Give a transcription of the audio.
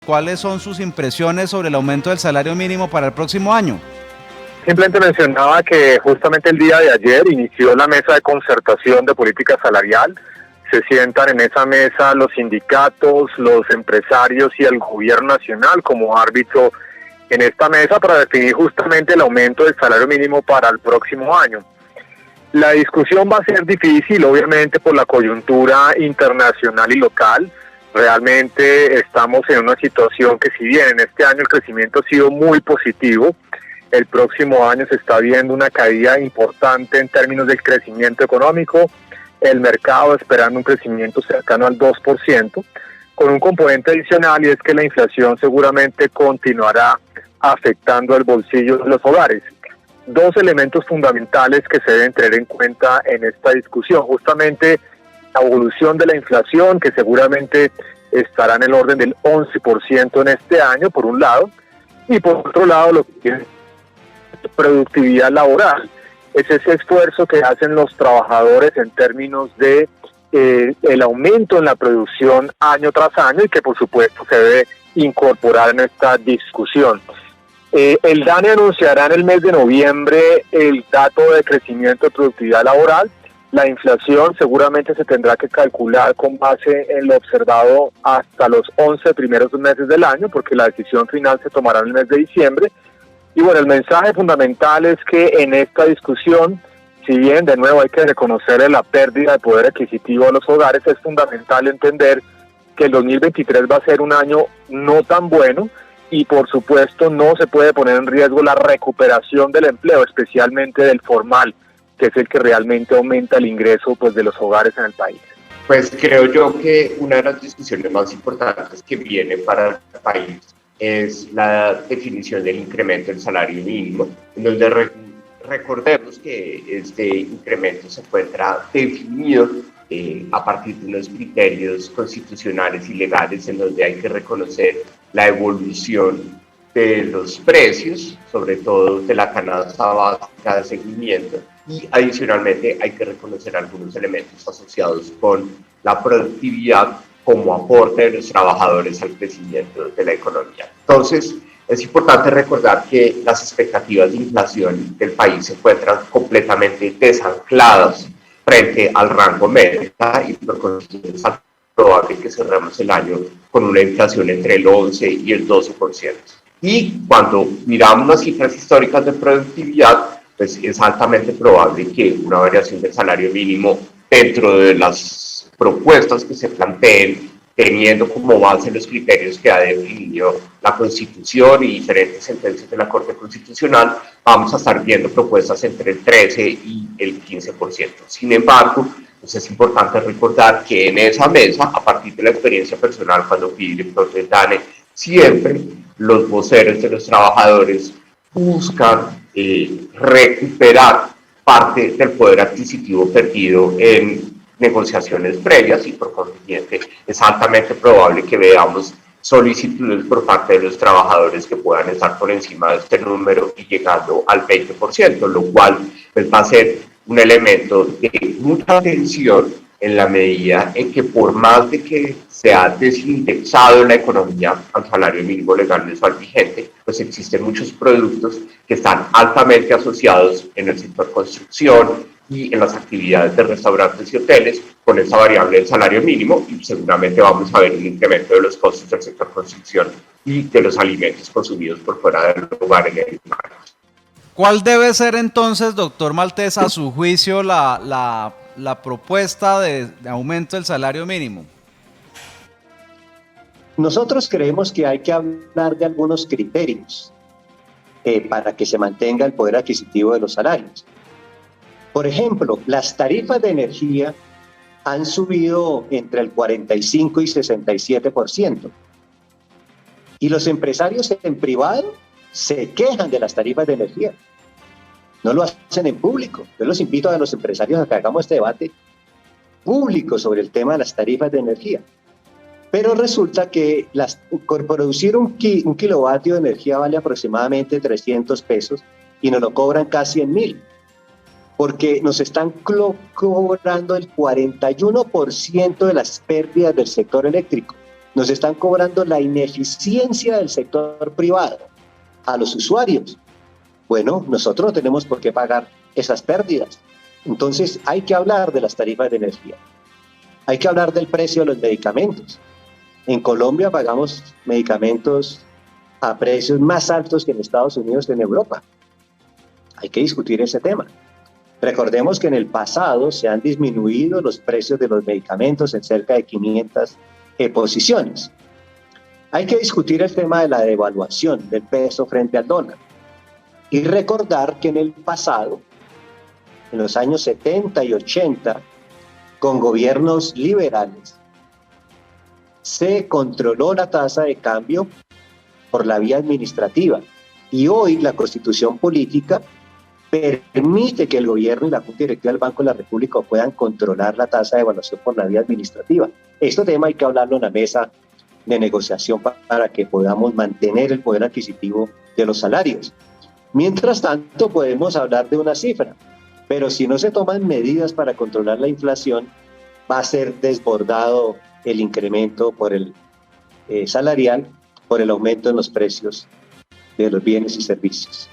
¿Cuáles son sus impresiones sobre el aumento del salario mínimo para el próximo año? Simplemente mencionaba que justamente el día de ayer inició la mesa de concertación de política salarial. Se sientan en esa mesa los sindicatos, los empresarios y el gobierno nacional como árbitro en esta mesa para definir justamente el aumento del salario mínimo para el próximo año. La discusión va a ser difícil, obviamente, por la coyuntura internacional y local. Realmente estamos en una situación que, si bien en este año el crecimiento ha sido muy positivo, el próximo año se está viendo una caída importante en términos del crecimiento económico, el mercado esperando un crecimiento cercano al 2%, con un componente adicional, y es que la inflación seguramente continuará afectando el bolsillo de los hogares. Dos elementos fundamentales que se deben tener en cuenta en esta discusión: justamente la evolución de la inflación, que seguramente estará en el orden del 11% en este año, por un lado, y por otro lado lo que es productividad laboral. Es ese esfuerzo que hacen los trabajadores en términos de el aumento en la producción año tras año, y que por supuesto se debe incorporar en esta discusión. El DANE anunciará en el mes de noviembre el dato de crecimiento de productividad laboral. La inflación seguramente se tendrá que calcular con base en lo observado hasta los 11 primeros meses del año, porque la decisión final se tomará en el mes de diciembre. Y bueno, el mensaje fundamental es que en esta discusión, si bien de nuevo hay que reconocer la pérdida de poder adquisitivo de los hogares, es fundamental entender que el 2023 va a ser un año no tan bueno, y por supuesto no se puede poner en riesgo la recuperación del empleo, especialmente del formal, que es el que realmente aumenta el ingreso de los hogares en el país. Pues creo yo que una de las discusiones más importantes que viene para el país es la definición del incremento del salario mínimo, en donde recordemos que este incremento se encuentra definido a partir de unos criterios constitucionales y legales, en donde hay que reconocer la evolución de los precios, sobre todo de la canasta básica de seguimiento, y adicionalmente hay que reconocer algunos elementos asociados con la productividad como aporte de los trabajadores al crecimiento de la economía. Entonces, es importante recordar que las expectativas de inflación del país se encuentran completamente desancladas frente al rango meta, y por consiguiente es probable que cerremos el año con una inflación entre el 11 y el 12%. Y cuando miramos las cifras históricas de productividad, pues es altamente probable que una variación del salario mínimo dentro de las propuestas que se planteen, teniendo como base los criterios que ha definido la Constitución y diferentes sentencias de la Corte Constitucional, vamos a estar viendo propuestas entre el 13 y el 15%. Sin embargo, pues es importante recordar que en esa mesa, a partir de la experiencia personal, cuando fui director del DANE, siempre los voceros de los trabajadores buscan recuperar parte del poder adquisitivo perdido en negociaciones previas, y por consiguiente es altamente probable que veamos solicitudes por parte de los trabajadores que puedan estar por encima de este número y llegando al 20%, lo cual pues va a ser un elemento de mucha atención en la medida en que, por más de que se ha desindexado la economía al salario mínimo legal mensual vigente, pues existen muchos productos que están altamente asociados en el sector construcción y en las actividades de restaurantes y hoteles con esa variable del salario mínimo, y seguramente vamos a ver un incremento de los costos del sector construcción y de los alimentos consumidos por fuera del hogar en el mar. ¿Cuál debe ser entonces, doctor Maltés, a su juicio la propuesta de aumento del salario mínimo? Nosotros creemos que hay que hablar de algunos criterios para que se mantenga el poder adquisitivo de los salarios. Por ejemplo, las tarifas de energía han subido entre el 45 y 67%. Y los empresarios en privado se quejan de las tarifas de energía. No lo hacen en público. Yo los invito a los empresarios a que hagamos este debate público sobre el tema de las tarifas de energía. Pero resulta que por producir un kilovatio de energía vale aproximadamente 300 pesos y nos lo cobran casi en 1.000. Porque nos están cobrando el 41% de las pérdidas del sector eléctrico. Nos están cobrando la ineficiencia del sector privado a los usuarios. Bueno, nosotros no tenemos por qué pagar esas pérdidas. Entonces hay que hablar de las tarifas de energía. Hay que hablar del precio de los medicamentos. En Colombia pagamos medicamentos a precios más altos que en Estados Unidos y en Europa. Hay que discutir ese tema. Recordemos que en el pasado se han disminuido los precios de los medicamentos en cerca de 500 posiciones. Hay que discutir el tema de la devaluación del peso frente al dólar. Y recordar que en el pasado, en los años 70 y 80, con gobiernos liberales, se controló la tasa de cambio por la vía administrativa. Y hoy la Constitución Política permite que el gobierno y la Junta Directiva del Banco de la República puedan controlar la tasa de evaluación por la vía administrativa. Este tema hay que hablarlo en la mesa de negociación para que podamos mantener el poder adquisitivo de los salarios. Mientras tanto, podemos hablar de una cifra, pero si no se toman medidas para controlar la inflación, va a ser desbordado el incremento por el salarial, por el aumento en los precios de los bienes y servicios.